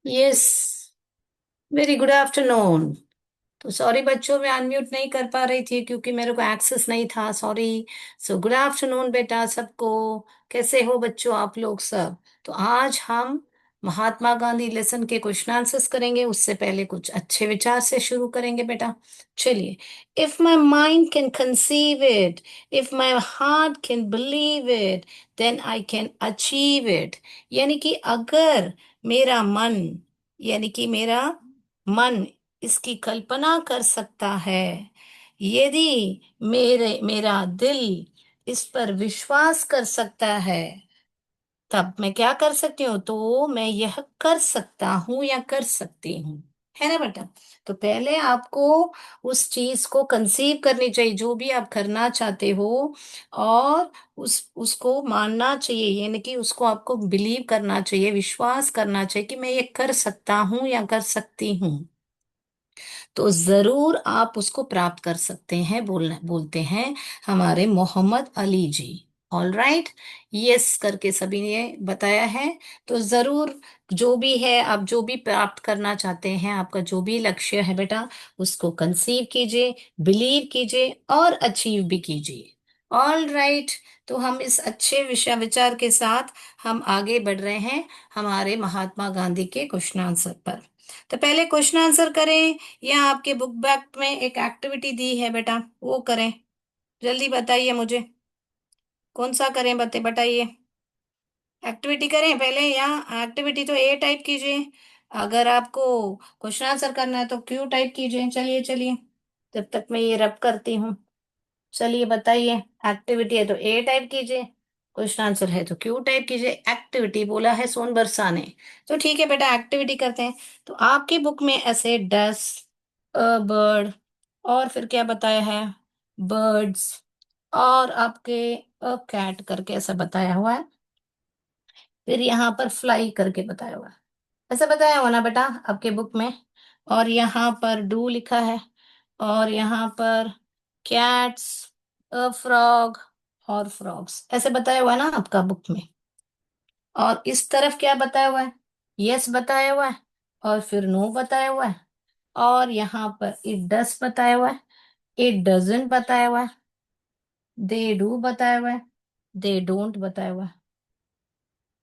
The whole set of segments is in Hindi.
यस। Very good afternoon. तो सॉरी बच्चों, मैं अनम्यूट नहीं कर पा रही थी क्योंकि मेरे को एक्सेस नहीं था, सॉरी। सो गुड आफ्टरनून बेटा सबको। कैसे हो बच्चों आप लोग सब? तो आज हम महात्मा गांधी लेसन के क्वेश्चन आंसर्स करेंगे। उससे पहले कुछ अच्छे विचार से शुरू करेंगे बेटा। चलिए। If my mind can conceive it, if my heart can believe it, then I can achieve it. यानी कि अगर मेरा मन, यानी कि मेरा मन इसकी कल्पना कर सकता है, यदि मेरा दिल इस पर विश्वास कर सकता है, तब मैं क्या कर सकती हूँ? तो मैं यह कर सकता हूँ या कर सकती हूँ। है ना बेटा? तो पहले आपको उस चीज को कंसीव करनी चाहिए जो भी आप करना चाहते हो, और उसको मानना चाहिए, यानी कि उसको आपको बिलीव करना चाहिए, विश्वास करना चाहिए कि मैं ये कर सकता हूँ या कर सकती हूँ। तो जरूर आप उसको प्राप्त कर सकते हैं। बोलते हैं हमारे Mohammad Ali ji. All right. Yes करके सभी ने बताया है। तो जरूर जो भी है, आप जो भी प्राप्त करना चाहते हैं, आपका जो भी लक्ष्य है बेटा, उसको कंसीव कीजिए, बिलीव कीजिए और अचीव भी कीजिए। All right. तो हम इस अच्छे विषय विचार के साथ हम आगे बढ़ रहे हैं हमारे महात्मा गांधी के क्वेश्चन आंसर पर। तो पहले क्वेश्चन आंसर करें, या आपके बुक बैग में एक एक्टिविटी दी है बेटा, वो करें? जल्दी बताइए मुझे, कौन सा करें? बताइए। एक्टिविटी करें पहले, या एक्टिविटी तो ए टाइप कीजिए। अगर आपको क्वेश्चन आंसर करना है तो क्यू टाइप कीजिए। चलिए चलिए, जब तक मैं ये रब करती हूँ। चलिए बताइए। एक्टिविटी है तो ए टाइप कीजिए, क्वेश्चन आंसर है तो क्यू टाइप कीजिए। एक्टिविटी बोला है सोन बरसा ने। तो ठीक है बेटा, एक्टिविटी करते हैं। तो आपकी बुक में ऐसे डस, अ बर्ड, और फिर क्या बताया है? बर्ड्स, और आपके अ कैट करके ऐसा बताया हुआ है। फिर यहाँ पर फ्लाई करके बताया हुआ है। ऐसा बताया हुआ ना बेटा आपके बुक में? और यहाँ पर डू लिखा है, और यहाँ पर कैट्स, अ फ्रॉग और फ्रॉग्स, ऐसे बताया हुआ है ना आपका बुक में? और इस तरफ क्या बताया हुआ है? यस बताया हुआ है, और फिर नो बताया हुआ है, और यहाँ पर इट डस बताया हुआ है, इट डजंट बताया हुआ है, दे डू बताया हुआ है, दे डोंट बताया हुआ है।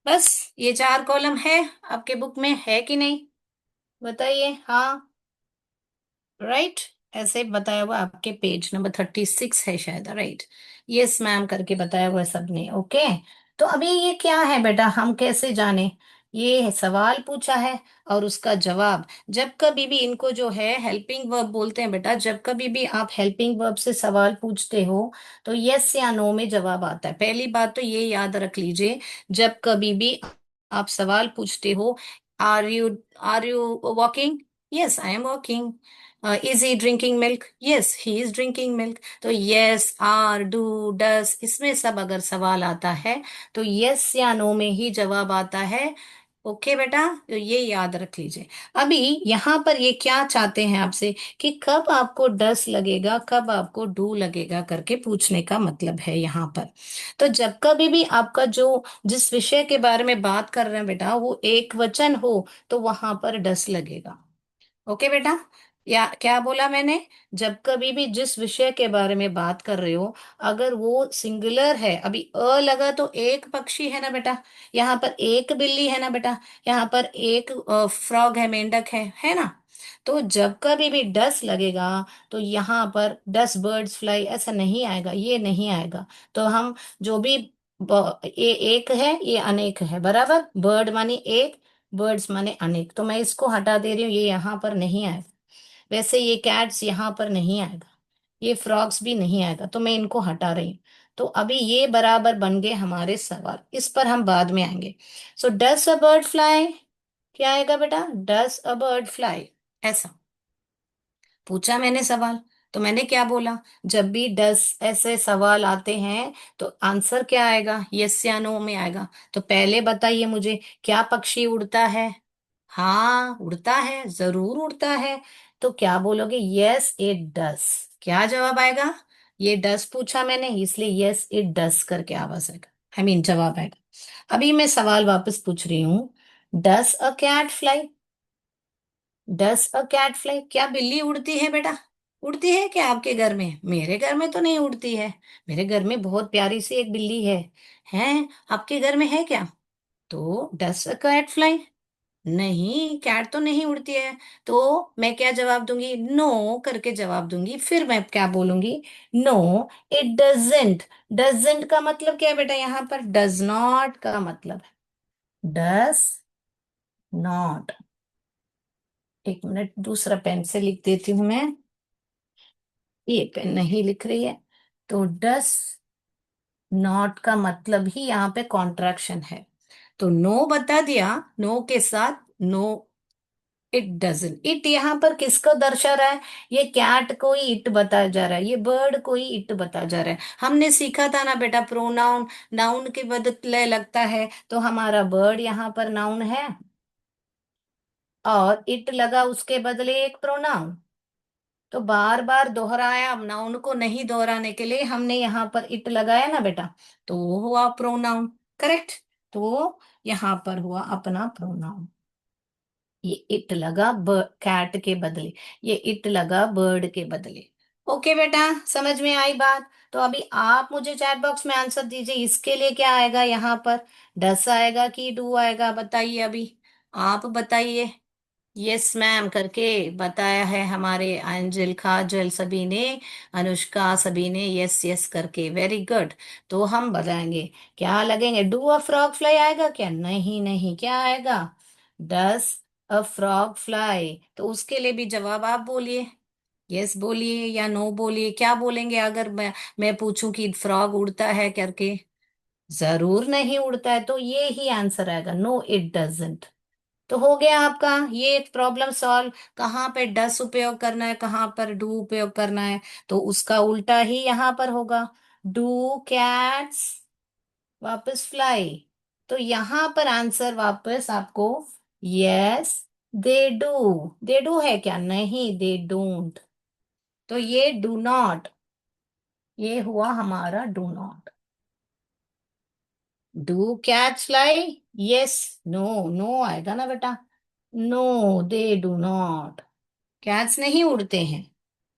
बस ये चार कॉलम है आपके बुक में, है कि नहीं? बताइए हाँ। राइट। ऐसे बताया हुआ आपके पेज नंबर 36 है शायद, राइट? यस मैम करके बताया हुआ है सबने। ओके। तो अभी ये क्या है बेटा, हम कैसे जाने? ये सवाल पूछा है और उसका जवाब। जब कभी भी इनको जो है हेल्पिंग वर्ब बोलते हैं बेटा, जब कभी भी आप हेल्पिंग वर्ब से सवाल पूछते हो तो यस या नो में जवाब आता है। पहली बात तो ये याद रख लीजिए, जब कभी भी आप सवाल पूछते हो, are you walking? Yes I am walking. Is he drinking milk? Yes he is drinking milk. तो यस, आर, डू, डस, इसमें सब अगर सवाल आता है तो यस या नो में ही जवाब आता है। ओके बेटा, तो ये याद रख लीजिए। अभी यहाँ पर ये क्या चाहते हैं आपसे, कि कब आपको डस लगेगा, कब आपको डू लगेगा करके पूछने का मतलब है यहाँ पर। तो जब कभी भी आपका जो जिस विषय के बारे में बात कर रहे हैं बेटा वो एक वचन हो, तो वहां पर डस लगेगा। ओके बेटा? या क्या बोला मैंने? जब कभी भी जिस विषय के बारे में बात कर रहे हो, अगर वो सिंगुलर है, अभी अ लगा तो एक पक्षी है ना बेटा, यहाँ पर एक बिल्ली है ना बेटा, यहाँ पर एक फ्रॉग है, मेंढक है ना? तो जब कभी भी डस लगेगा तो यहाँ पर डस बर्ड्स फ्लाई ऐसा नहीं आएगा, ये नहीं आएगा। तो हम जो भी ये एक है, ये अनेक है, बराबर? बर्ड माने एक, बर्ड्स माने अनेक, तो मैं इसको हटा दे रही हूँ, ये यहाँ पर नहीं आएगा। वैसे ये कैट्स यहाँ पर नहीं आएगा, ये फ्रॉग्स भी नहीं आएगा, तो मैं इनको हटा रही हूँ। तो अभी ये बराबर बन गए हमारे सवाल, इस पर हम बाद में आएंगे। सो डस अ बर्ड फ्लाई, क्या आएगा बेटा? डस अ बर्ड फ्लाई, ऐसा पूछा मैंने सवाल। तो मैंने क्या बोला? जब भी डस ऐसे सवाल आते हैं तो आंसर क्या आएगा? यस या नो में आएगा। तो पहले बताइए मुझे, क्या पक्षी उड़ता है? हाँ उड़ता है, जरूर उड़ता है। तो क्या बोलोगे? Yes it does. क्या जवाब आएगा? ये डस पूछा मैंने इसलिए यस इट डस करके आवाज आएगा, आई मीन जवाब आएगा। अभी मैं सवाल वापस पूछ रही हूँ, does a cat fly? Does a cat fly, क्या बिल्ली उड़ती है बेटा? उड़ती है क्या आपके घर में? मेरे घर में तो नहीं उड़ती है। मेरे घर में बहुत प्यारी सी एक बिल्ली है। हैं? आपके घर में है क्या? तो डस अ कैट फ्लाई, नहीं कैट तो नहीं उड़ती है। तो मैं क्या जवाब दूंगी? नो करके जवाब दूंगी। फिर मैं क्या बोलूंगी? No, it doesn't. डजेंट का मतलब क्या है बेटा? यहाँ पर डज नॉट का मतलब है डज नॉट। एक मिनट, दूसरा पेन से लिख देती हूं मैं। ये पेन नहीं लिख रही है। तो डस नॉट का मतलब ही यहाँ पे कॉन्ट्रैक्शन है। तो नो बता दिया, नो के साथ नो, इट डजन। इट यहाँ पर किसको दर्शा रहा है? ये कैट को ही इट बताया जा रहा है, ये बर्ड को ही इट बताया जा रहा है। हमने सीखा था ना बेटा, प्रोनाउन नाउन के बदले लगता है, तो हमारा बर्ड यहाँ पर नाउन है और इट लगा उसके बदले एक प्रोनाउन। तो बार बार दोहराया, अब नाउन को नहीं दोहराने के लिए हमने यहाँ पर इट लगाया ना बेटा, तो वो हुआ प्रोनाउन। करेक्ट। तो यहाँ पर हुआ अपना प्रोनाउन। ये इट लगा कैट के बदले, ये इट लगा बर्ड के बदले। ओके बेटा, समझ में आई बात? तो अभी आप मुझे चैट बॉक्स में आंसर दीजिए, इसके लिए क्या आएगा यहाँ पर? डस आएगा कि डू आएगा? बताइए अभी, आप बताइए। यस मैम करके बताया है हमारे एंजल, काजल सभी ने, अनुष्का सभी ने यस यस करके, वेरी गुड। तो हम बताएंगे, क्या लगेंगे? डू अ फ्रॉग फ्लाई आएगा क्या? नहीं नहीं, क्या आएगा? डस अ फ्रॉग फ्लाई। तो उसके लिए भी जवाब आप बोलिए, यस बोलिए या नो बोलिए। क्या बोलेंगे अगर मैं पूछूं कि फ्रॉग उड़ता है करके? जरूर नहीं उड़ता है, तो ये ही आंसर आएगा, नो इट डजंट। तो हो गया आपका ये प्रॉब्लम सॉल्व। कहाँ पे डस उपयोग करना है, कहाँ पर डू उपयोग करना है, तो उसका उल्टा ही यहाँ पर होगा। डू कैट्स वापस फ्लाई। तो यहाँ पर आंसर वापस आपको yes they do. They do है क्या? नहीं, दे डोंट। तो ये डू नॉट, ये हुआ हमारा do not. Do cats fly? Yes, no, no आएगा ना बेटा। No, they do not. कैट्स नहीं उड़ते हैं।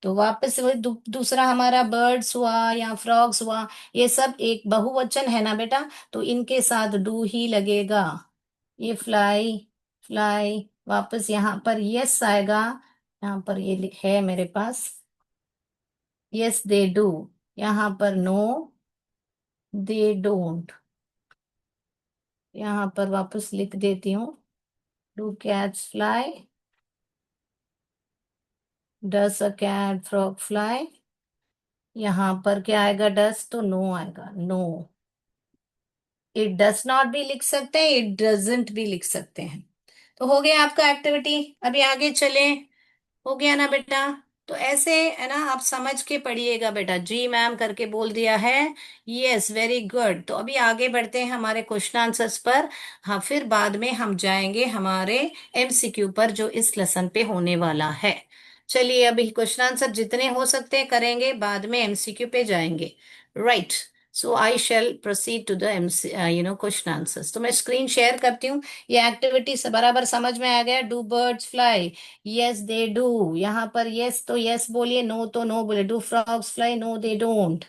तो वापस वही दूसरा हमारा बर्ड्स हुआ या फ्रॉग्स हुआ, ये सब एक बहुवचन है ना बेटा, तो इनके साथ डू ही लगेगा। ये फ्लाई, फ्लाई, वापस यहाँ पर यस आएगा। यहाँ पर ये है मेरे पास, यस दे डू। यहाँ पर नो, दे डोंट। यहाँ पर वापस लिख देती हूँ, do cats fly, does a cat frog fly. यहाँ पर क्या आएगा? डस, तो नो आएगा, नो। इट डस नॉट भी लिख सकते हैं, इट डजेंट भी लिख सकते हैं। तो हो गया आपका एक्टिविटी। अभी आगे चले, हो गया ना बेटा? तो ऐसे है ना, आप समझ के पढ़िएगा बेटा। जी मैम करके बोल दिया है, यस वेरी गुड। तो अभी आगे बढ़ते हैं हमारे क्वेश्चन आंसर्स पर। हाँ, फिर बाद में हम जाएंगे हमारे एमसीक्यू पर, जो इस लेसन पे होने वाला है। चलिए, अभी क्वेश्चन आंसर जितने हो सकते हैं करेंगे, बाद में एमसीक्यू पे जाएंगे। Right. So I shall proceed to the MC question answers. तो मैं स्क्रीन शेयर करती हूँ। ये एक्टिविटी से बराबर समझ में आ गया? Do birds fly? Yes they do. यहाँ पर यस तो यस बोलिए, नो तो नो बोले। Do frogs fly? No they don't.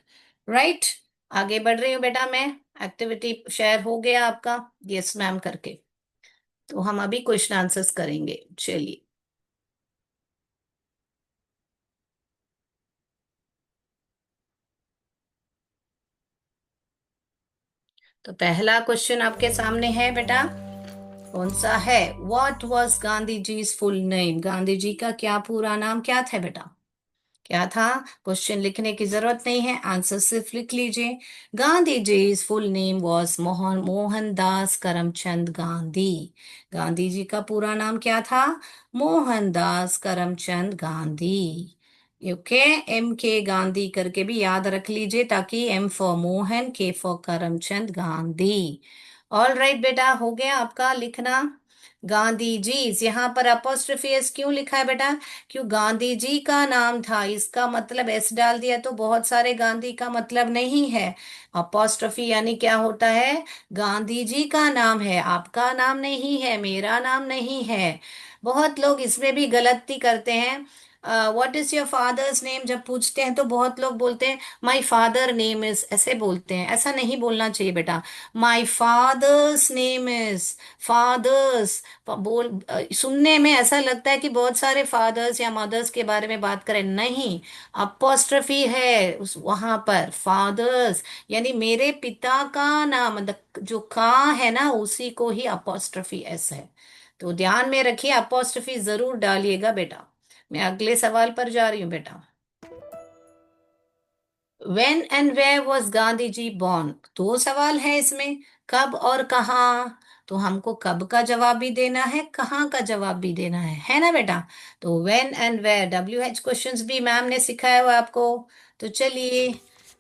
Right. आगे बढ़ रही हूँ बेटा मैं। एक्टिविटी शेयर हो गया आपका, यस मैम करके। तो हम अभी क्वेश्चन आंसर्स करेंगे, चलिए। तो पहला क्वेश्चन आपके सामने है बेटा, कौन सा है? What was Gandhi ji full name? Gandhi ji का क्या पूरा नाम क्या था बेटा? क्या था? क्वेश्चन लिखने की जरूरत नहीं है, आंसर सिर्फ लिख लीजिए। Gandhi ji full name was Mohandas Karamchand Gandhi. Gandhi ji का पूरा नाम क्या था? Mohandas Karamchand Gandhi. Okay. M K Gandhi करके भी याद रख लीजिए, ताकि एम फॉर मोहन, के for Karamchand Gandhi. All right बेटा, हो गया आपका लिखना। गांधी जी, यहाँ पर अपोस्ट्रोफी एस क्यों लिखा है बेटा? क्यों, गांधी जी का नाम था, इसका मतलब एस डाल दिया तो बहुत सारे गांधी का मतलब नहीं है। अपोस्ट्रोफी यानी क्या होता है? गांधी जी का नाम है, आपका नाम नहीं है, मेरा नाम नहीं है। बहुत लोग इसमें भी गलती करते हैं। What is your father's name जब पूछते हैं तो बहुत लोग बोलते हैं माई फादर नेम इज, ऐसे बोलते हैं। ऐसा नहीं बोलना चाहिए बेटा। My father's name is, father's बोल सुनने में ऐसा लगता है कि बहुत सारे फादर्स या मदर्स के बारे में बात करें, नहीं। अपोस्ट्रोफी है उस वहां पर, फादर्स यानी मेरे पिता का नाम, मतलब जो का है ना उसी को ही अपोस्ट्रोफी एस है। तो ध्यान में रखिए, अपोस्ट्रोफी जरूर डालिएगा बेटा। मैं अगले सवाल पर जा रही हूँ बेटा। When and where was Gandhi ji born? दो सवाल है इसमें, कब और कहाँ। तो हमको कब का जवाब भी देना है, कहाँ का जवाब भी देना है ना बेटा? तो when and where WH questions भी मैम ने सिखाया हुआ आपको। तो चलिए,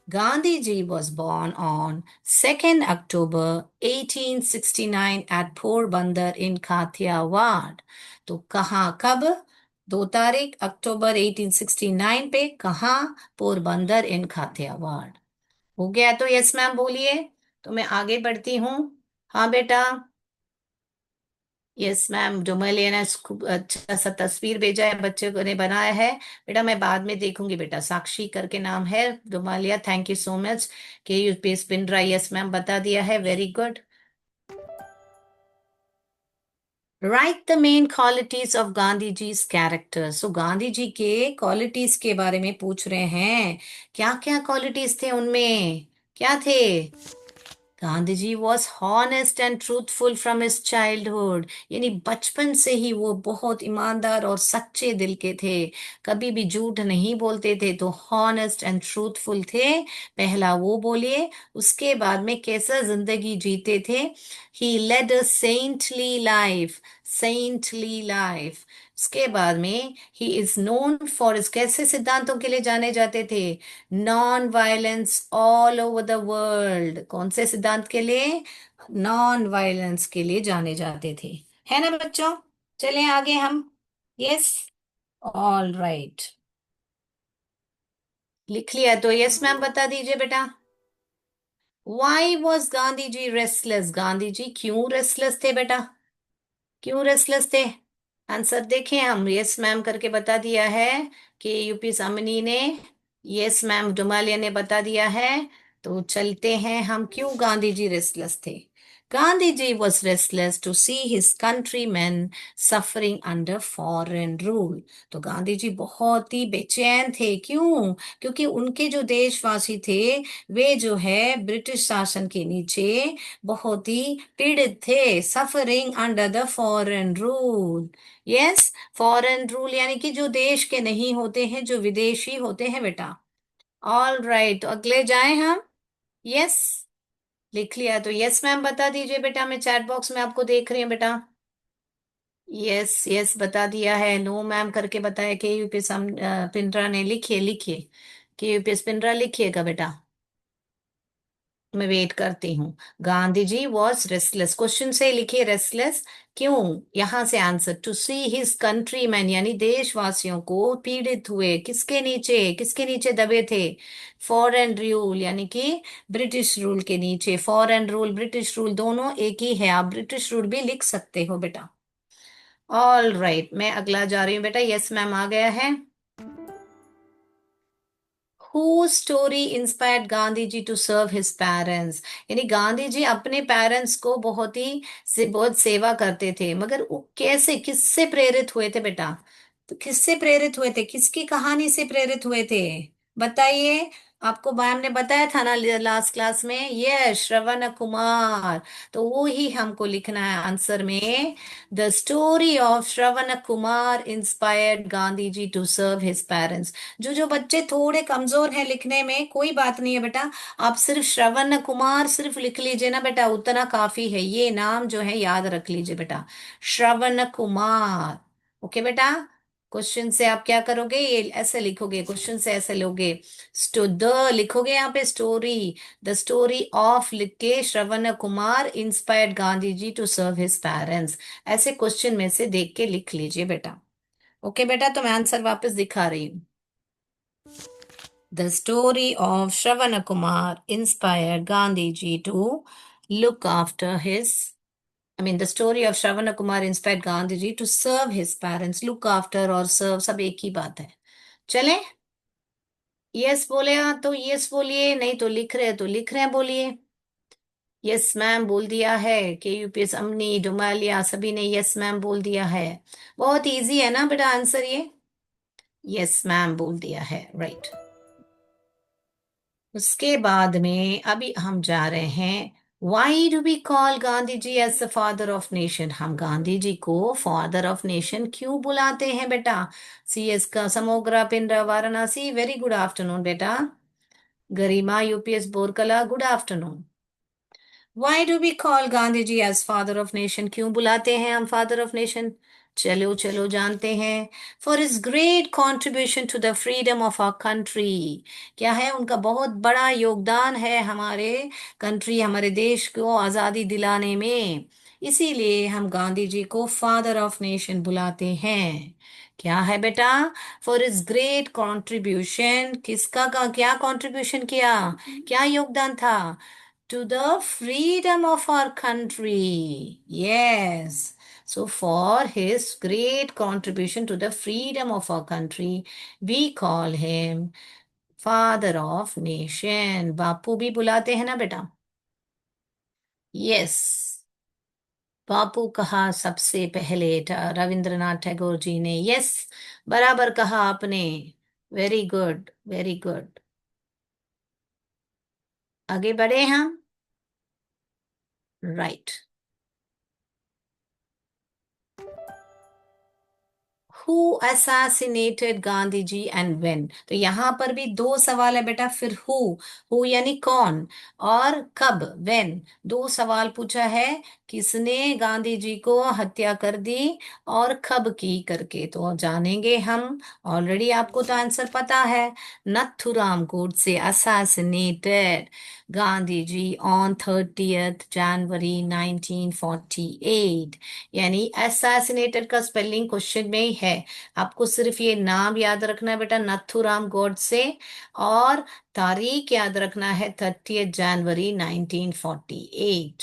Gandhi ji was born on 2nd October 1869 at Porbandar in काथियावाड़। तो कहाँ, कब? 2 तारीख अक्टूबर 1869 पे, कहाँ? पोरबंदर इन काठियावाड़। हो गया तो यस मैम बोलिए। तो मैं आगे बढ़ती हूँ। हाँ बेटा। यस मैम, डोमेलिया ने खूब अच्छा सा तस्वीर भेजा है, बच्चे को ने बनाया है। बेटा मैं बाद में देखूंगी बेटा, साक्षी करके नाम है डोमेलिया, थैंक यू सो मच। के यू पे स्पिन रहा, यस मैम बता दिया है, very good. Write the main qualities of Gandhi ji character. So Gandhi ji के क्वालिटीज के बारे में पूछ रहे हैं। क्या क्या क्वालिटीज थे उनमें, क्या थे? Gandhi ji was honest and truthful from his childhood, यानी बचपन से ही वो बहुत ईमानदार और सच्चे दिल के थे। कभी भी झूठ नहीं बोलते थे, तो हॉनेस्ट एंड ट्रूथफुल थे। पहला वो बोलिए। उसके बाद में कैसा जिंदगी जीते थे? ही लेड अ सेंटली लाइफ, सेंटली लाइफ। उसके बाद में ही इज नोन फॉर इस, कैसे सिद्धांतों के लिए जाने जाते थे? Non violence all over the world. कौन से सिद्धांत के लिए? नॉन वायलेंस के लिए जाने जाते थे, है ना बच्चों? चलें आगे हम। यस, ऑल राइट, लिख लिया तो यस मैम बता दीजिए बेटा। Why was Gandhi ji restless? Gandhi ji क्यों रेस्टलेस थे बेटा? क्यों रेस्टलेस थे? आंसर देखें हम, यस मैम करके बता दिया है कि यूपी सामनी ने, यस मैम डुमालिया ने बता दिया है। तो चलते हैं हम, क्यों गांधी जी रेस्टलेस थे? Gandhi ji was restless to see his countryman suffering under foreign rule. तो गांधी जी बहुत ही बेचैन थे, क्यों? क्योंकि उनके जो देशवासी थे वे जो है ब्रिटिश शासन के नीचे बहुत ही पीड़ित थे, suffering under the foreign rule. Yes, foreign rule यानी कि जो देश के नहीं होते हैं, जो विदेशी होते हैं बेटा। ऑल राइट, तो अगले जाएं हम। यस, लिख लिया तो यस मैम बता दीजिए बेटा, मैं चैट बॉक्स में आपको देख रही हूँ बेटा। यस यस बता दिया है, नो मैम करके बताया के यूपी पिंडरा ने, लिखिए लिखिए, के यूपी पिंडरा लिखिएगा बेटा। मैं वेट करती हूँ। Gandhi ji was restless, question से लिखिए रेस्टलेस क्यों। यहां से answer, to see his countryman यानी देशवासियों को पीड़ित हुए, किसके नीचे, किसके नीचे दबे थे? फॉरेन रूल यानी कि ब्रिटिश रूल के नीचे। फॉरेन रूल ब्रिटिश रूल दोनों एक ही है, आप ब्रिटिश रूल भी लिख सकते हो बेटा। ऑल राइट, मैं अगला जा रही हूँ बेटा, यस मैम आ गया है। Who story inspired Gandhi ji to serve his parents? यानी गांधी जी अपने पेरेंट्स को बहुत ही बहुत सेवा करते थे, मगर वो कैसे, किससे प्रेरित हुए थे बेटा? तो किससे प्रेरित हुए थे, किसकी कहानी से प्रेरित हुए थे? बताइए। आपको मैम ने बताया था ना लास्ट क्लास में, ये श्रवण कुमार। तो वो ही हमको लिखना है आंसर में। The story of Shravan Kumar inspired Gandhi ji to serve his parents. जो जो बच्चे थोड़े कमजोर हैं लिखने में, कोई बात नहीं है बेटा, आप सिर्फ श्रवण कुमार सिर्फ लिख लीजिए ना बेटा, उतना काफी है, ये नाम जो है याद रख लीजिए बेटा, श्रवण कुमार। ओके बेटा। क्वेश्चन से आप क्या करोगे, ये ऐसे लिखोगे, क्वेश्चन से ऐसे लोगे। द लिखोगे यहाँ पे स्टोरी, द स्टोरी ऑफ लिख के Shravan Kumar inspired Gandhi ji to serve his parents, ऐसे क्वेश्चन में से देख के लिख लीजिए बेटा। ओके बेटा, तो मैं आंसर वापस दिखा रही हूँ। The story of Shravan Kumar inspired Gandhi ji to look after his the story of Shravana Kumar inspired Gandhiji to serve his parents. Look after और serve सब एक ही बात है। चले, यस बोले हाँ तो यस बोलिए, नहीं तो लिख रहे हैं तो लिख रहे हैं बोलिए। यस मैम बोल दिया है, के यूपीएस अमनी डुमालिया सभी ने यस मैम बोल दिया है। बहुत इजी है ना बेटा आंसर ये। यस मैम बोल दिया है, राइट। उसके बाद में अभी हम जा रहे हैं, why do we call Gandhi ji as the father of nation, हम गांधी जी को फादर ऑफ नेशन क्यों बुलाते हैं बेटा। सी एस का समोग्रा पिंडा वाराणसी, वेरी गुड आफ्टरनून बेटा। Garima UPS Borkala, good afternoon. Why do we call Gandhi ji as father of nation, क्यों बुलाते हैं हम फादर ऑफ नेशन। चलो चलो जानते हैं। For his great contribution to the freedom of our country, क्या है उनका बहुत बड़ा योगदान है हमारे कंट्री, हमारे देश को आज़ादी दिलाने में, इसीलिए हम गांधी जी को फादर ऑफ नेशन बुलाते हैं। क्या है बेटा, फॉर इज ग्रेट कॉन्ट्रीब्यूशन, किसका का क्या कॉन्ट्रीब्यूशन किया, क्या योगदान था, to the freedom of our country. Yes. So, for his great contribution to the freedom of our country, we call him Father of Nation. बापू भी बुलाते हैं ना बेटा। Yes. बापू कहा सबसे पहले रविंद्रनाथ टैगोर जी ने। यस, बराबर कहा आपने। Very good, very good. आगे बढ़े हम। Right. Who assassinated Gandhi ji and when, तो यहां पर भी दो सवाल है बेटा, फिर हु यानी कौन, और कब व्हेन, दो सवाल पूछा है। किसने गांधी जी को हत्या कर दी और कब की करके, तो जानेंगे हम। ऑलरेडी आपको तो आंसर पता है। Nathuram Godse assassinated Gandhi ji on 30th January 1948, यानी असैसिनेटेड का स्पेलिंग क्वेश्चन में ही है। आपको सिर्फ ये नाम याद रखना है बेटा, नथुराम गोडसे, और तारीख याद रखना है 30th January 1948।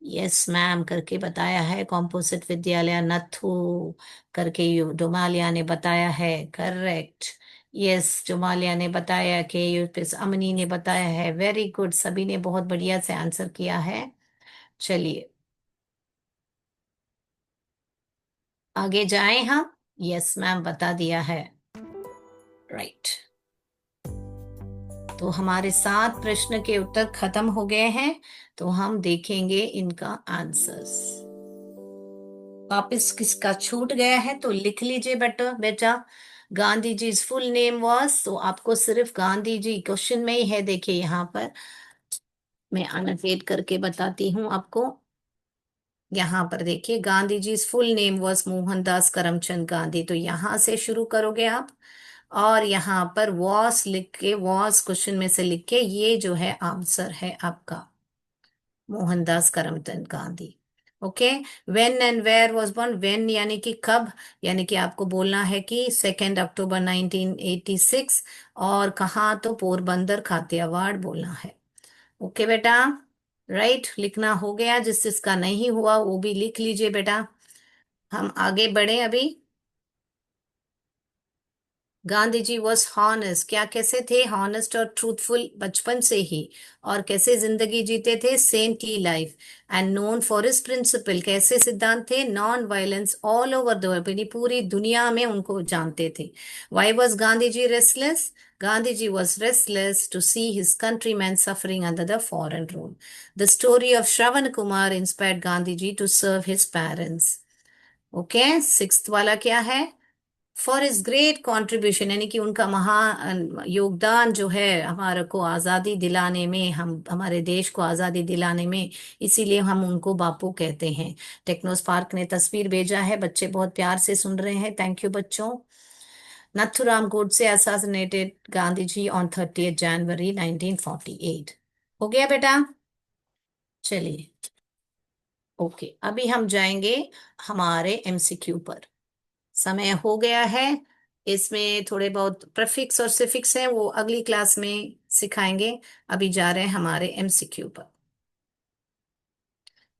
यस मैम करके बताया है कॉम्पोजिट विद्यालय नथु करके, डोमालिया ने बताया है, करेक्ट। यस डोमालिया ने बताया कि यूपिस अमनी ने बताया है, वेरी गुड, सभी ने बहुत बढ़िया से आंसर किया है। चलिए आगे जाएं हम। यस मैम बता दिया है, राइट। तो हमारे 7 प्रश्न के उत्तर खत्म हो गए हैं, तो हम देखेंगे इनका आंसर्स। वापिस किसका छूट गया है तो लिख लीजिए बेटा बेटा। Gandhi ji full name was, तो आपको सिर्फ गांधी जी क्वेश्चन में ही है, देखिए यहाँ पर मैं अनोटेट करके बताती हूँ आपको। यहाँ पर देखिए, Gandhi ji full name was Mohandas Karamchand Gandhi, तो यहाँ से शुरू करोगे आप, और यहाँ पर वॉस लिख के, वॉस क्वेश्चन में से लिख के, ये जो है आंसर है आपका, Mohandas Karamchand Gandhi. Okay. When and where was born, when यानी कि कब, यानी कि आपको बोलना है कि 2 अक्टूबर 1986, और कहाँ, तो पोरबंदर खातियावाड़ बोलना है। ओके बेटा, राइट। लिखना हो गया, जिस जिसका नहीं हुआ वो भी लिख लीजिए बेटा। हम आगे बढ़े अभी। गांधी जी वॉज हॉनेस्ट, क्या कैसे थे, हॉनेस्ट और ट्रूथफुल बचपन से ही, और कैसे जिंदगी जीते थे, saintly life, and known for his principle, कैसे सिद्धांत थे, non violence all over the world, यानी पूरी दुनिया में उनको जानते थे। Why was Gandhi ji restless, Gandhi ji was restless to see his countryman suffering under the foreign rule. The story of Shravan Kumar inspired Gandhi ji to serve his parents. Okay, sixth वाला क्या है, फॉर इज ग्रेट कंट्रीब्यूशन, यानी कि उनका महान योगदान जो है हमारे को आज़ादी दिलाने में, हम हमारे देश को आज़ादी दिलाने में, इसीलिए हम उनको बापू कहते हैं। टेक्नोस पार्क ने तस्वीर भेजा है, बच्चे बहुत प्यार से सुन रहे हैं, थैंक यू बच्चों। Nathuram Godse assassinated Gandhi ji on 30 January 1948। हो गया बेटा? चलिए, ओके, अभी हम जाएंगे हमारे एमसीक्यू पर। समय हो गया है। इसमें थोड़े बहुत प्रीफिक्स और सिफिक्स हैं, वो अगली क्लास में सिखाएंगे। अभी जा रहे हैं हमारे एमसीक्यू पर।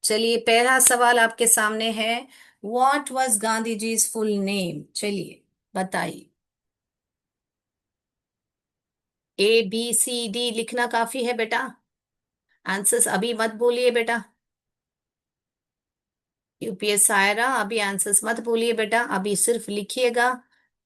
चलिए, पहला सवाल आपके सामने है। What was Gandhi ji full name? चलिए बताइए। ABCD लिखना काफी है बेटा, आंसर्स अभी मत बोलिए बेटा। यूपीएस सायरा, अभी आंसर्स मत बोलिए बेटा, अभी सिर्फ लिखिएगा।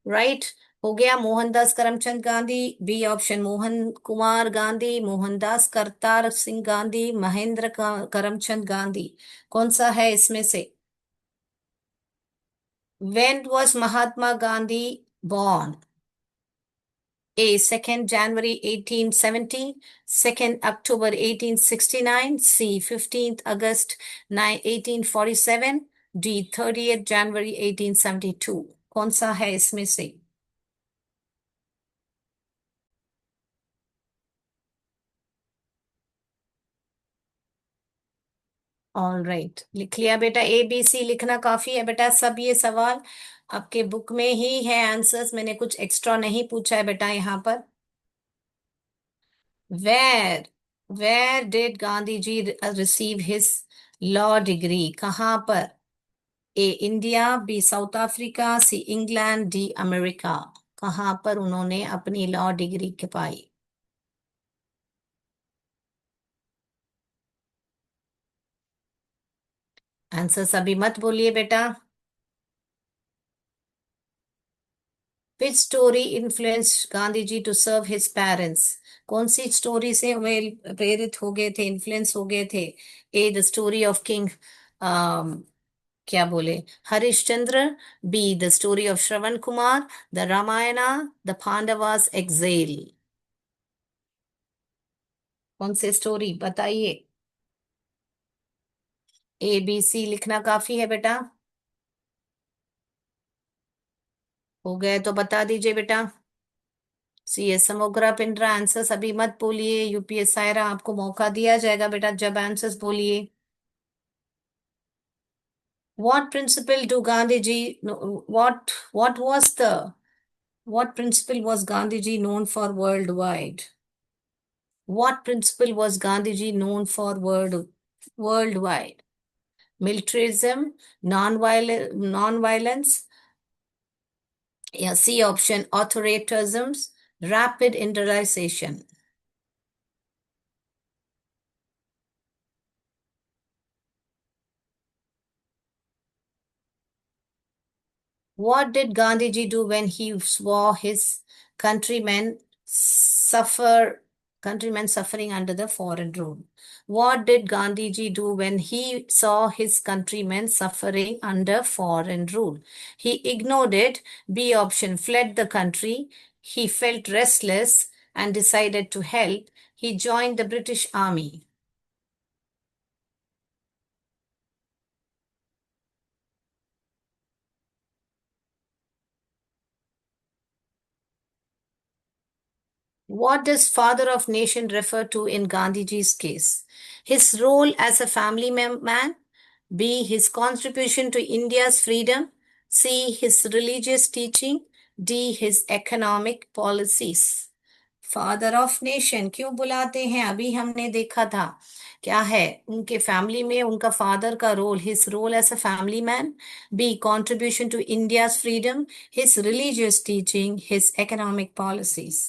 राइट। हो गया। मोहनदास करमचंद गांधी, बी ऑप्शन, मोहन कुमार गांधी, मोहनदास करतार सिंह गांधी, महेंद्र करमचंद गांधी, कौन सा है इसमें से? When was Mahatma Gandhi born? A. 2nd January 1870, 2nd October 1869, C. 15th August 1847, D. 30th January 1872, कौन सा है इसमें से? ऑल राइट, लिख लिया बेटा। ABC लिखना काफी है बेटा, सब ये सवाल आपके बुक में ही है आंसर्स, मैंने कुछ एक्स्ट्रा नहीं पूछा है बेटा यहाँ पर। Where where did Gandhi ji receive his law degree? कहाँ पर? A India, B South Africa, C England, D America, कहाँ पर उन्होंने अपनी लॉ डिग्री के पाई? आंसर सभी मत बोलिए बेटा। Which story influence Gandhi ji to serve his parents? कौन सी स्टोरी से वे प्रेरित हो गए थे, इन्फ्लुएंस हो गए थे? A the story of king, क्या बोले, Harishchandra, B the story of Shravan Kumar, the Ramayana, the Pandavas एक्सेल, कौन सी स्टोरी बताइए? ABC लिखना काफी है बेटा। हो गए तो बता दीजिए बेटा। CS समोग्रा पिंडरा, आंसर्स अभी मत बोलिए। UPS सायरा, आपको मौका दिया जाएगा बेटा जब आंसर्स बोलिए। What principle do Gandhi ji, no, what was the, what principle was Gandhi ji known for worldwide? What principle was Gandhi ji known for worldwide? Militarism, non-violence, yeah, C option, authoritarianism, rapid industrialization. What did Gandhiji do when he saw his countrymen suffer, countrymen suffering under the foreign rule? What did Gandhiji do when he saw his countrymen suffering under foreign rule? He ignored it. B option, fled the country. He felt restless and decided to help. He joined the British Army. What does father of nation refer to in Gandhiji's case? His role as a family man, B. His contribution to India's freedom, C. His religious teaching, D. His economic policies. Father of nation क्यों बुलाते हैं? अभी हमने देखा था क्या है उनके फैमिली में उनका फादर का role, his role as a family man, be contribution to India's freedom, his religious teaching, his economic policies.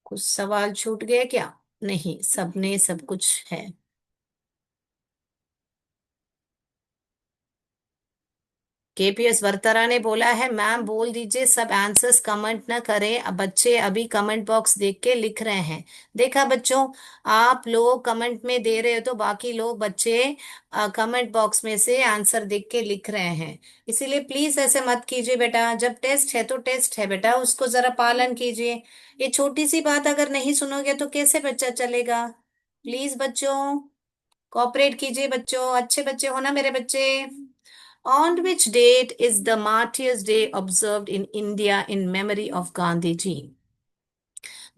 कुछ सवाल छूट गए क्या? नहीं, सबने सब कुछ है। केपीएस वर्तरा ने बोला है, मैम बोल दीजिए सब आंसर्स कमेंट ना करें, अब बच्चे अभी कमेंट बॉक्स देख के लिख रहे हैं। देखा बच्चों, आप लोग कमेंट में दे रहे हो तो बाकी लोग बच्चे कमेंट बॉक्स में से आंसर देख के लिख रहे हैं। इसीलिए प्लीज ऐसे मत कीजिए बेटा, जब टेस्ट है तो टेस्ट है बेटा, उसको जरा पालन कीजिए। ये छोटी सी बात अगर नहीं सुनोगे तो कैसे बच्चा चलेगा। प्लीज बच्चों कोऑपरेट कीजिए, बच्चों अच्छे बच्चे हो ना मेरे बच्चे। On which date is the Martyrs' Day observed in India in memory of Gandhi जी?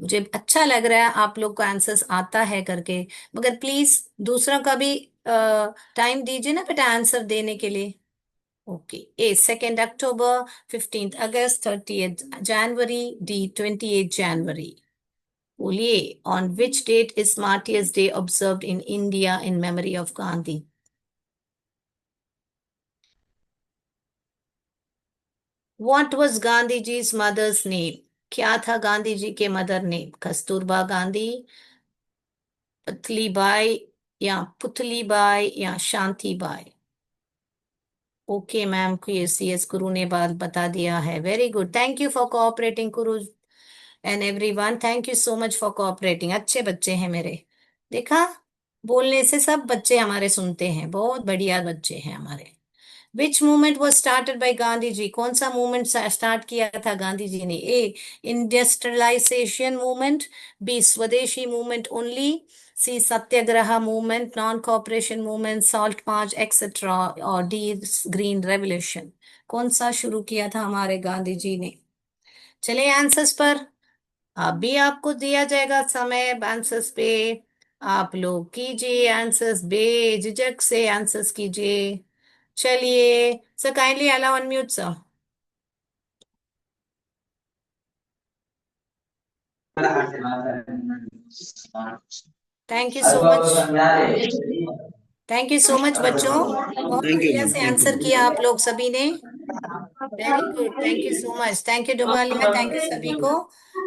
मुझे अच्छा लग रहा है आप लोग को आंसर्स आता है करके, मगर प्लीज दूसरा का भी टाइम दीजिए ना बेटा आंसर देने के लिए। ओके, ए 2 अक्टूबर, 15 अगस्त, 30 जनवरी, डी 28 जनवरी। बोलिए, on which date is martyrs day observed in India in memory of Gandhi? What was Gandhi ji's mother's name? क्या था गांधी जी के मदर नेम? कस्तूरबा गांधी, पतली बाई, या पुतली बाई, या Shanti Bai? Okay ma'am, C S Guru ने बात बता दिया है। Very good, thank you for cooperating Guru and everyone, thank you so much for cooperating. अच्छे बच्चे हैं मेरे। देखा, बोलने से सब बच्चे हमारे सुनते हैं, बहुत बढ़िया बच्चे हैं हमारे। Which movement was started by Gandhi ji? कौन सा मूवमेंट स्टार्ट किया था गांधी जी ने? A industrialisation movement, B Swadeshi movement only, C Satyagraha movement, non cooperation movement, salt march etcetera, और डी ग्रीन रेवोल्यूशन? कौन सा शुरू किया था हमारे गांधी जी ने? चलिए आंसर्स पर। अभी आपको दिया जाएगा समय आंसर्स पे। आप लोग कीजिए आंसर्स, बेझिझक से आंसर्स कीजिए। चलिए sir, kindly allow unmute sir. Thank you so much. Thank you so much बच्चों, बहुत थैंक यू बढ़िया मैम, से थैंक आंसर यू। किया आप लोग सभी ने। Very good, thank you so much, thank you Dumaliya, thank you सभी को।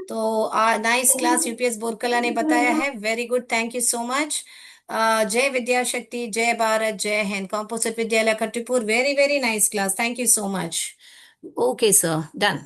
तो नाइस क्लास यूपीएस बोरकला ने बताया है, very good, thank you so much. जय विद्या शक्ति, जय भारत, जय हिंद, कॉम्पोजिट विद्यालय Khattipur, very very nice class, thank you so much. Okay sir, done.